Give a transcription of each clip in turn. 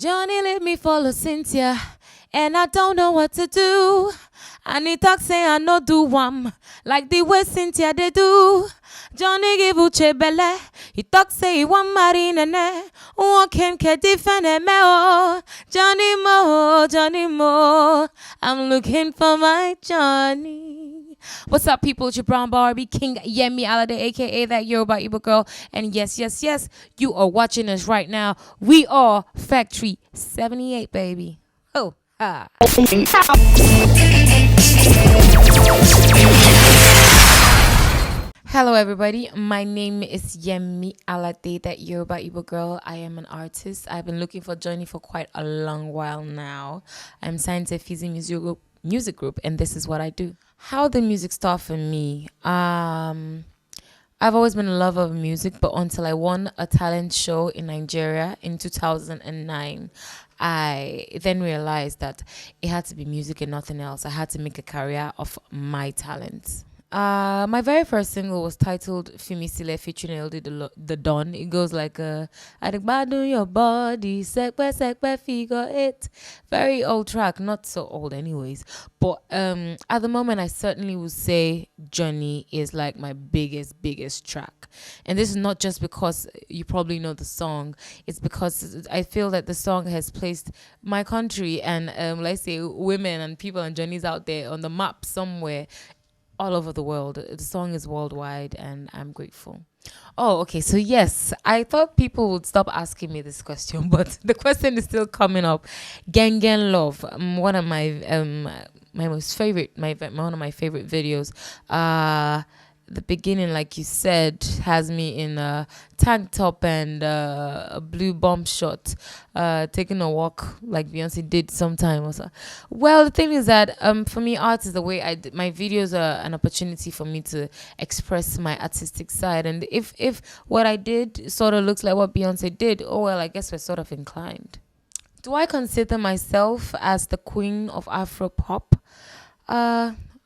Johnny let me follow Cynthia, and I don't know what to do. And he talk say I no do one like the way Cynthia they do. Johnny give uche belle. He talk say he want marry nene. Walk him ke defend me oh. Johnny Mo. I'm looking for my Johnny. What's up, people? It's your brown Barbie King Yemi Alade, aka that Yoruba Igbo girl. And yes, you are watching us right now. We are Factory 78, baby. Oh, ha. Hello, everybody. My name is Yemi Alade, that Yoruba Igbo girl. I am an artist. I've been looking for Johnny for quite a long while now. I'm signed to Fizzy music group, and this is what I do. How did music start for me? I've always been a lover of music, but until I won a talent show in Nigeria in 2009, I then realized that it had to be music and nothing else. I had to make a career of my talent. My very first single was titled Fimisile featuring the Don. It goes like Adigbadu your body, sekwe figure it. Very old track, not so old anyways. But at the moment I certainly would say Johnny is like my biggest track. And this is not just because you probably know the song. It's because I feel that the song has placed my country and let's say women and people and Johnny's out there on the map somewhere all over the world. The song is worldwide and I'm grateful. Oh, okay. So yes, I thought people would stop asking me this question, but the question is still coming up. Gang Love, one of my my most favorite, one of my favorite videos. The beginning, like you said, has me in a tank top and a blue bomb shot, taking a walk like Beyonce did sometime. Or so. Well, the thing is that for me, art is the way my videos are an opportunity for me to express my artistic side. And if what I did sort of looks like what Beyonce did, oh well, I guess we're sort of inclined. Do I consider myself as the queen of Afro pop?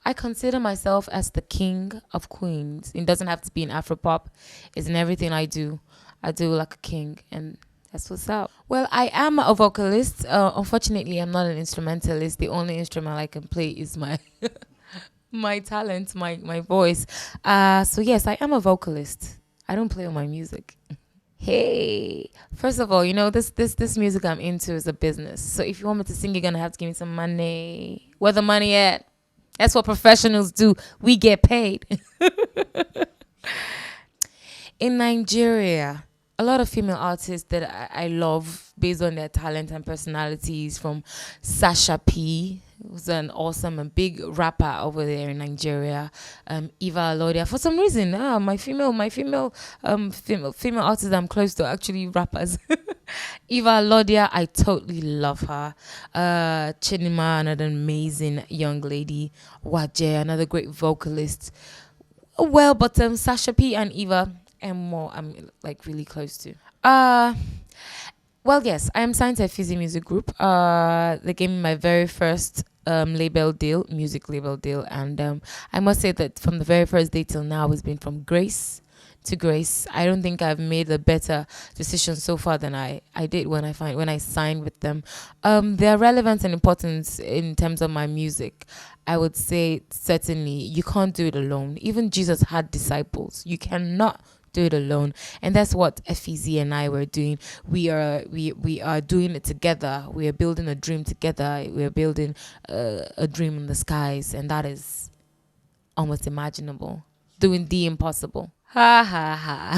I consider myself as the king of queens. It doesn't have to be in Afropop. It's in everything I do. I do like a king, and that's what's up. Well, I am a vocalist. Unfortunately, I'm not an instrumentalist. The only instrument I can play is my my talent, my voice. So yes, I am a vocalist. I don't play on my music. Hey, first of all, you know, this music I'm into is a business. So if you want me to sing, you're gonna have to give me some money. Where the money at? That's what professionals do. We get paid. In Nigeria, a lot of female artists that I love based on their talent and personalities, from Sasha P, who's an awesome and big rapper over there in Nigeria, Yemi Alade. For some reason, my female artists I'm close to are actually rappers. Yemi Alade, I totally love her. Chinima, another amazing young lady. Waje, another great vocalist. Well, but Sasha P and Eva I'm like really close to. Well, yes, I am signed to a Fizzy music group. They gave me my very first music label deal, and I must say that from the very first day till now, it's been from grace to grace. I don't think I've made a better decision so far than I did when I signed with them. Their relevance and importance in terms of my music, I would say certainly you can't do it alone. Even Jesus had disciples. You cannot do it alone, and that's what Fizzy and I were doing. We are doing it together. We are building a dream together. We are building a dream in the skies, and that is almost imaginable. Doing the impossible. Ha ha ha.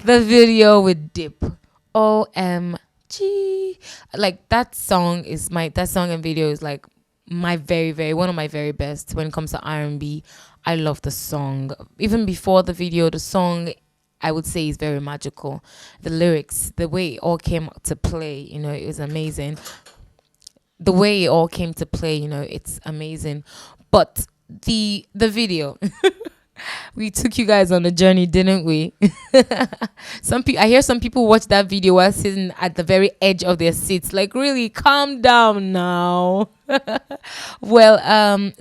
The video with Dip. OMG. Like that song and video is like my one of my very best when it comes to R&B. I love the song. Even before the video, the song I would say is very magical. The lyrics, the way it all came to play, you know, it was amazing. The way it all came to play, you know, it's amazing. But the video we took you guys on a journey, didn't we? I hear some people watch that video while sitting at the very edge of their seats. Like, really, calm down now. Well,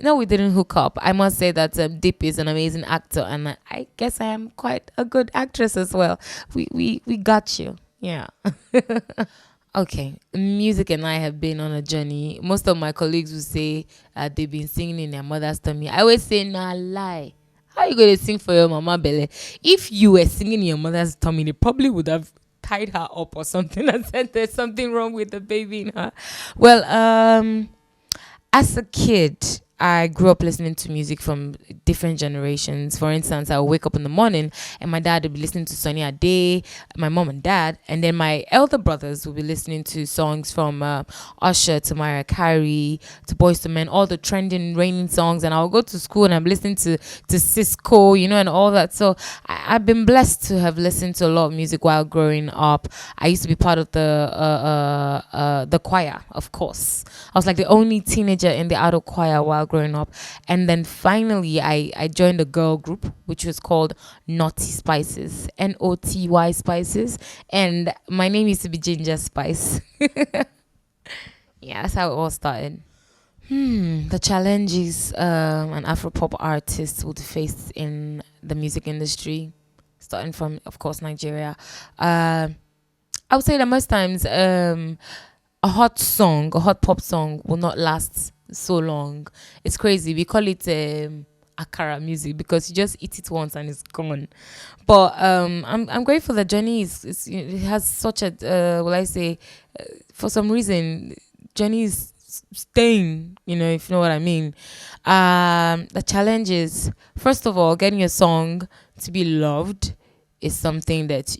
no, we didn't hook up. I must say that Dip is an amazing actor, and I guess I am quite a good actress as well. We got you, yeah. Okay, music and I have been on a journey. Most of my colleagues will say they've been singing in their mother's tummy. I always say, nah, lie. How you going to sing for your mama belly? If you were singing in your mother's tummy, they probably would have tied her up or something and said there's something wrong with the baby in her. Well, as a kid, I grew up listening to music from different generations. For instance, I would wake up in the morning and my dad would be listening to Sonny Ade, my mom and dad, and then my elder brothers would be listening to songs from Usher to Mariah Carey to Boyz II Men, all the trending, raining songs. And I'll go to school and I'm listening to Cisco, and all that. So I've been blessed to have listened to a lot of music while growing up. I used to be part of the choir, of course. I was like the only teenager in the adult choir while growing up. And then finally, I joined a girl group, which was called Naughty Spices, Noty Spices. And my name used to be Ginger Spice. Yeah, that's how it all started. The challenges an Afropop artist would face in the music industry, starting from, of course, Nigeria. I would say that most times a hot pop song will not last so long. It's crazy. We call it akara music because you just eat it once and it's gone. But I'm grateful that Johnny it has such a will I say for some reason Johnny is staying. If you know what I mean. The challenge is, first of all, getting a song to be loved is something that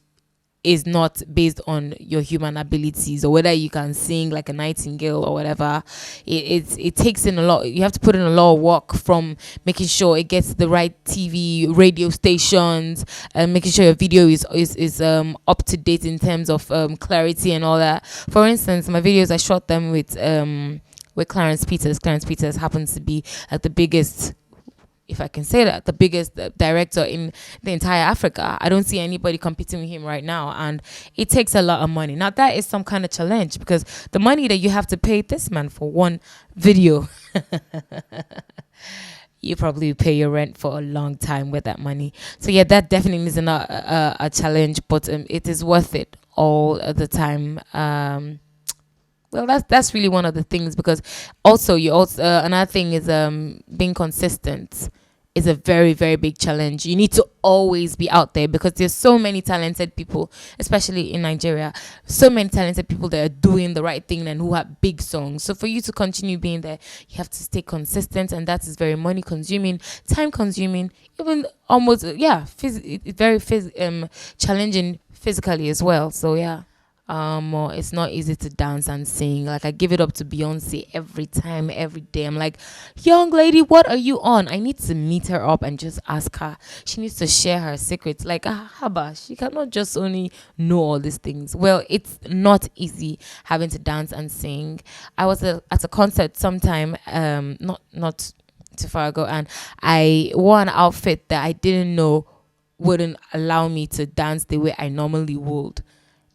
is not based on your human abilities or whether you can sing like a nightingale or whatever. It takes in a lot. You have to put in a lot of work, from making sure it gets the right TV, radio stations, and making sure your video is up to date in terms of clarity and all that. For instance, my videos, I shot them with Clarence Peters. Clarence Peters happens to be like the biggest, if I can say that, the biggest director in the entire Africa. I don't see anybody competing with him right now. And it takes a lot of money. Now, that is some kind of challenge because the money that you have to pay this man for one video, you probably pay your rent for a long time with that money. So, yeah, that definitely is not a challenge, but it is worth it all the time. Well, that's really one of the things, because also another thing is being consistent is a very, very big challenge. You need to always be out there because there's so many talented people, especially in Nigeria, so many talented people that are doing the right thing and who have big songs. So for you to continue being there, you have to stay consistent, and that is very money consuming, time consuming, even almost very challenging physically as well. So yeah. It's not easy to dance and sing. Like, I give it up to Beyonce every time, every day. I'm like, young lady, what are you on? I need to meet her up and just ask her. She needs to share her secrets. Like, haba, she cannot just only know all these things. Well, it's not easy having to dance and sing. I was at a concert sometime, not too far ago, and I wore an outfit that I didn't know wouldn't allow me to dance the way I normally would.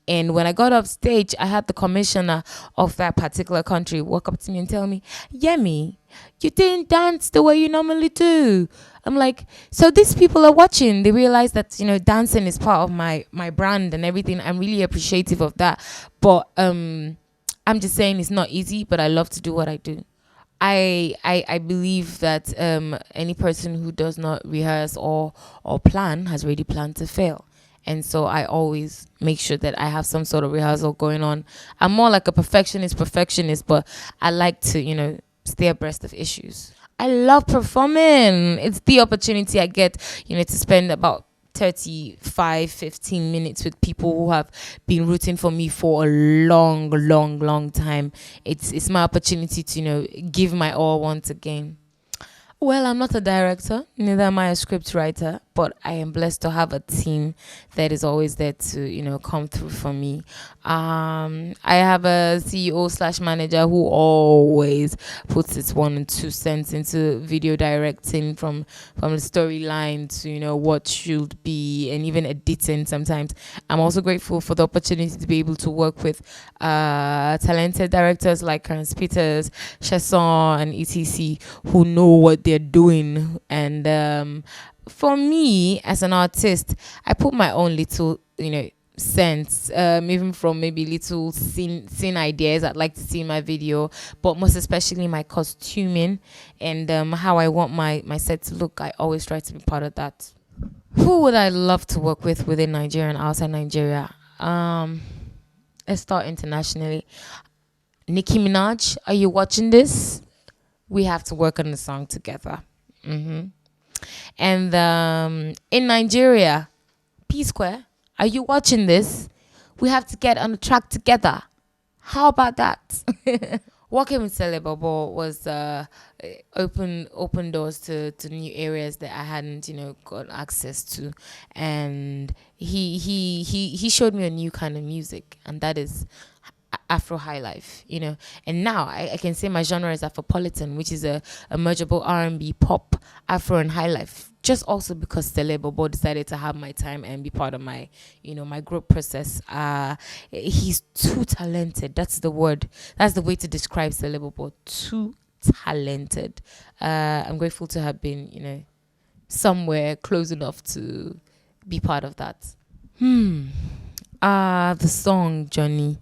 And when I got off stage, I had the commissioner of that particular country walk up to me and tell me, Yemi, you didn't dance the way you normally do. I'm like, so these people are watching. They realize that, dancing is part of my brand and everything. I'm really appreciative of that. But I'm just saying it's not easy, but I love to do what I do. I believe that any person who does not rehearse or plan has already planned to fail. And so I always make sure that I have some sort of rehearsal going on. I'm more like a perfectionist, but I like to, stay abreast of issues. I love performing. It's the opportunity I get, to spend about 15 minutes with people who have been rooting for me for a long, long, long time. It's my opportunity to, give my all once again. Well, I'm not a director, neither am I a script writer, but I am blessed to have a team that is always there to, come through for me. I have a CEO/manager who always puts his 1 and 2 cents into video directing, from the storyline to, what should be, and even editing sometimes. I'm also grateful for the opportunity to be able to work with talented directors like Clarence Peters, Chesson, and etc., who know what they're doing. And for me as an artist, I put my own little sense, even from maybe little scene ideas I'd like to see in my video, but most especially my costuming and how I want my set to look. I always try to be part of that. Who would I love to work with within Nigeria and outside Nigeria? Let's start internationally. Nicki Minaj, are you watching this? We have to work on the song together. And in Nigeria, P-Sqaure, are you watching this? We have to get on the track together. How about that? Working with Sele Bobo was open doors to new areas that I hadn't, got access to, and he showed me a new kind of music, and that is Afro high life, and now I can say my genre is Afropolitan, which is a mergeable R&B, pop, Afro and high life. Just also because Sele Bobo decided to have my time and be part of my, my growth process. He's too talented. That's the word. That's the way to describe Sele Bobo. Too talented. I'm grateful to have been, somewhere close enough to be part of that. The song Johnny.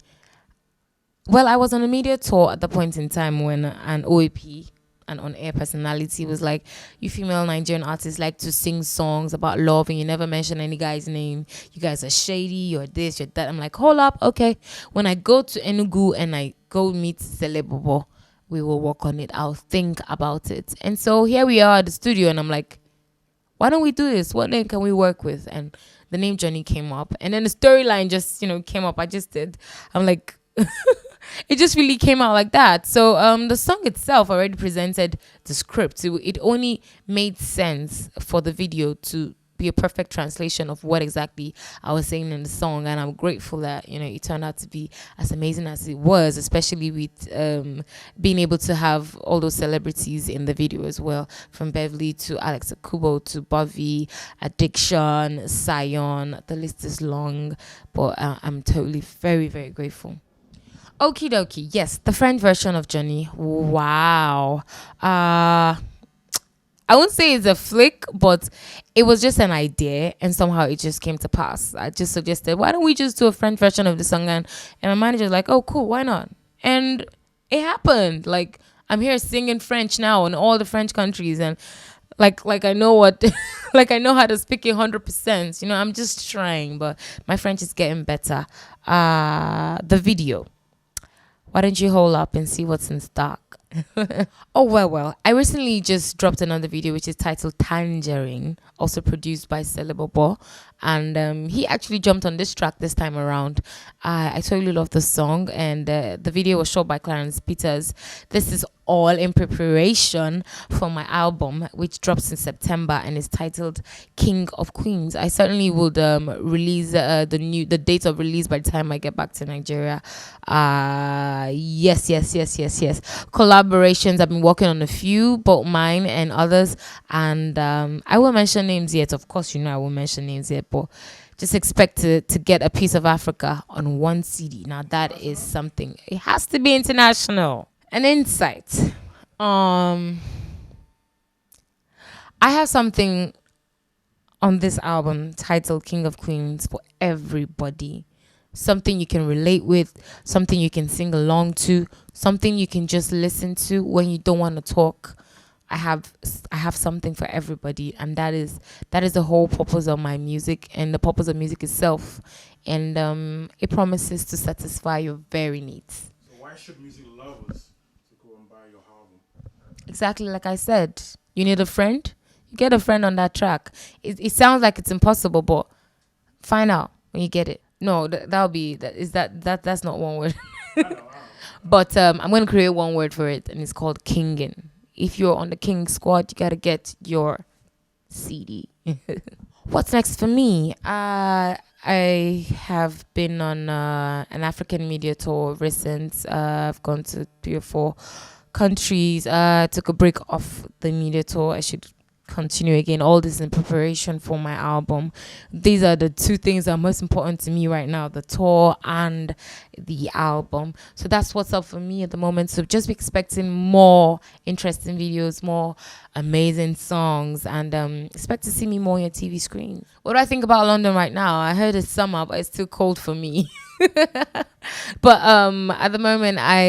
Well, I was on a media tour at the point in time when an OAP, an on-air personality, was like, you female Nigerian artists like to sing songs about love and you never mention any guy's name. You guys are shady, you're this, you're that. I'm like, hold up, okay. When I go to Enugu and I go meet Sele Bobo, we will work on it. I'll think about it. And so here we are at the studio and I'm like, why don't we do this? What name can we work with? And the name Johnny came up. And then the storyline just, came up. I'm like... It just really came out like that. So the song itself already presented the script. It only made sense for the video to be a perfect translation of what exactly I was saying in the song. And I'm grateful that, it turned out to be as amazing as it was, especially with being able to have all those celebrities in the video as well, from Beverly to Alex Akubo to Bobby, Addiction, Sion. The list is long, but I'm totally very, very grateful. Okie dokie. Yes, the French version of Johnny. Wow. I won't say it's a flick, but it was just an idea and somehow it just came to pass. I just suggested, why don't we just do a French version of the song? And my manager was like, oh, cool, why not? And it happened. Like, I'm here singing French now in all the French countries, and like I know what like I know how to speak 100%. I'm just trying, but my French is getting better. The video. Why don't you hold up and see what's in stock? Oh, well. I recently just dropped another video which is titled Tangerine, also produced by Sele Bobo. And he actually jumped on this track this time around. I totally love the song. And the video was shot by Clarence Peters. This is all in preparation for my album, which drops in September and is titled King of Queens. I certainly would release the date of release by the time I get back to Nigeria. Yes. Collaborations, I've been working on a few, both mine and others, and I won't mention names yet. Of course, I won't mention names yet, but just expect to get a piece of Africa on one CD. Now that is something. It has to be international. An insight. I have something on this album titled King of Queens for everybody. Something you can relate with, something you can sing along to, something you can just listen to when you don't want to talk. I have something for everybody, and that is the whole purpose of my music and the purpose of music itself. And it promises to satisfy your very needs. So why should music lovers to go and buy your album? Exactly like I said. You need a friend? You get a friend on that track. It sounds like it's impossible, but find out when you get it. No, that's not one word. I know. But I'm going to create one word for it, and it's called kinging. If you're on the King squad, you got to get your CD. What's next for me? I have been on an African media tour recent. I've gone to 3 or 4 countries. Took a break off the media tour. I should continue again. All this in preparation for my album. These are the two things that are most important to me right now: the tour and the album. So that's what's up for me at the moment. So just be expecting more interesting videos, more amazing songs, and expect to see me more on your TV screen. What do I think about London right now? I heard it's summer, but it's too cold for me. But at the moment I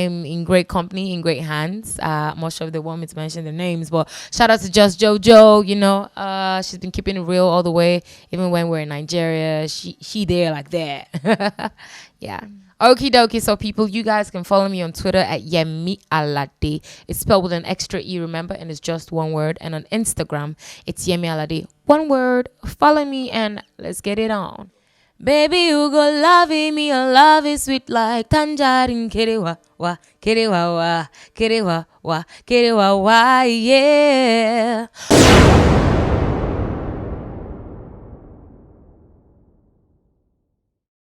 am in great company, in great hands. I'm not sure if they want me to mention their names, but shout out to Just Jojo. She's been keeping it real all the way, even when we're in Nigeria. She there like that. Yeah. Okie dokie. So people, you guys can follow me on Twitter at Yemi Alade. It's spelled with an extra E, remember, and it's just one word. And on Instagram, it's Yemi Alade, one word. Follow me and let's get it on. Baby, you go love me, your love is sweet like tangerine. Kerewa, wa, kerewa, wa, kerewa, wa, kerewa, wa, yeah.